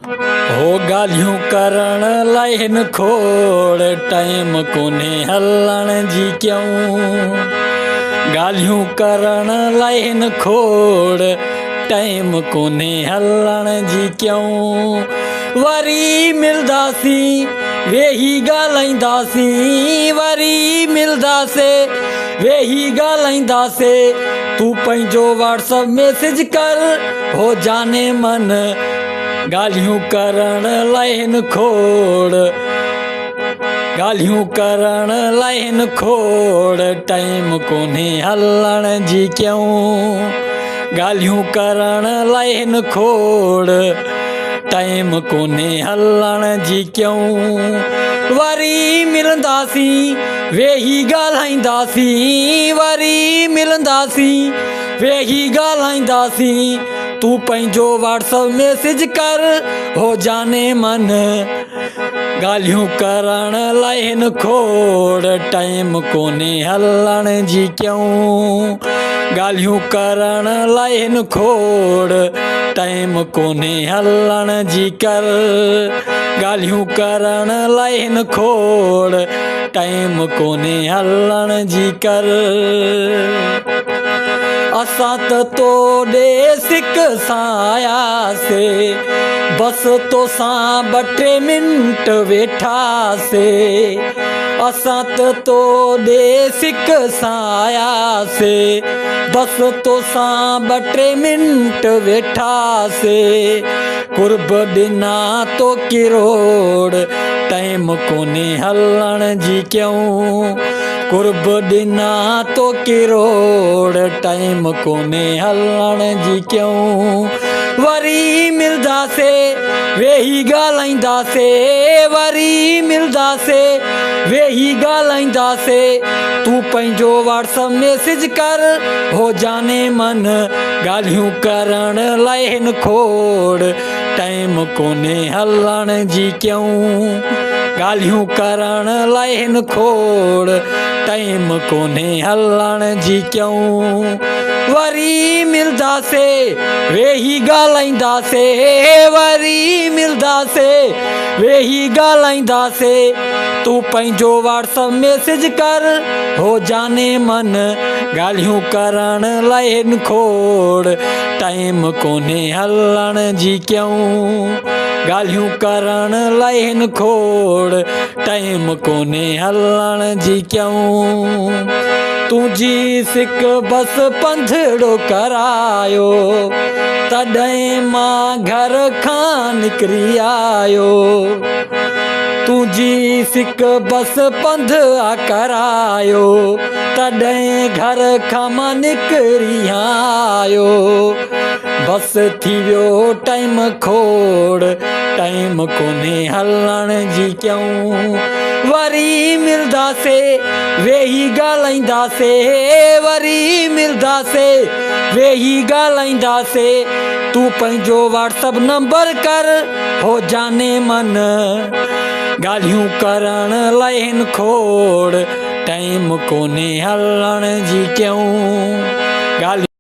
हो ॻाल्हियूं करण लाइ हिन खोड़ टाइम कोन्हे हलण जी क्यों। ॻाल्हियूं करण लाइ हिन खोड़ टाइम कोन्हे हलण जी क्यों। वरी मिलंदासीं वेही ॻाल्हाईंदासीं, वरी मिलंदासीं वेही ॻाल्हाईंदासीं। तूं पंहिंजो व्हाट्सअप मैसेज कर हो जाने मन। ॻाल्हियूं करण लाइ हिन खोड़, ॻाल्हियूं करण लाइ हिन खोड़ टाइम कोन्हे हलण जी क्यों। ॻाल्हियूं करण लाइ हिन खोड़ टाइम कोन्हे हलण जी क्यों। वरी मिलंदासीं वेही ॻाल्हाईंदासीं, वरी मिलंदासीं वेही ॻाल्हाईंदासीं। तूं पंहिंजो व्हाट्सअप मैसेज कर हो जाने मन। ॻाल्हियूं करण लाइ हिन खोड़ टाइम कोन्हे हलण जी क्यों। ॻाल्हियूं करण लाइ हिन खोड़ टाइम कोन्हे हलण जी कर। ॻाल्हियूं करण लाइ हिन खोड़ टाइम कोन्हे हलण जी कर। असां त तोॾे सिक सां आयासीं, बसि तोसां 2-3 मिंट वेठासीं। असां त तोॾे सिक सां आयासीं, बसि तोसां 2-3 मिंट वेठासीं। कुर्ब ॾिना तो किरोड़ टाइम कोन्हे हलण जी क्यों। कुर्ब ॾिना तो किरोड़ टाइम कोन्हे हलण जी क्यों। वरी मिलंदासीं वेही ॻाल्हाईंदासीं, वरी मिलंदासीं वेही ॻाल्हाईंदासीं। तूं पंहिंजो व्हाट्सअप मैसेज कर हो जाने मन। ॻाल्हियूं करण लाइ हिन खोड़ टाइम कोन्हे हलण जी क्यों। ॻाल्हियूं करण लाइ हिन खोड़ टाइम कोन्हे हलण जी क्यों। वरी मिलंदासीं वेही ॻाल्हाईंदासीं, वरी मिलंदासीं वेही ॻाल्हाईंदासीं। तूं पंहिंजो व्हाट्सअप मैसेज कर हो जाने मन। ॻाल्हियूं करण लाइ हिन खोड़ टाइम कोन्हे हलण जी क्यों। ॻाल्हियूं करण लाइ हिन खोड़ टाइम कोन्हे हलण जी क्यों। तुंहिंजी सिक बसि पंधिड़ो करायो, तॾहिं मां घर खां निकिरी आयो। तुंहिंजी सिक बसि पंध करायो, तॾहिं घर खां मां निकिरी आयो। बसि थी वियो टाइम खोड़ टाइम कोन्हे हलण जी क्यों। वरी मिलंदासीं वेही ॻाल्हाईंदासीं, वरी मिलंदासीं वेही ॻाल्हाईंदासीं। तूं पंहिंजो व्हाट्सअप नंबर कर हो जाने मन। ॻाल्हियूं करण लाइ हिन खोड़ टाइम कोन्हे हलण जी क्यों। ॻाल्हियूं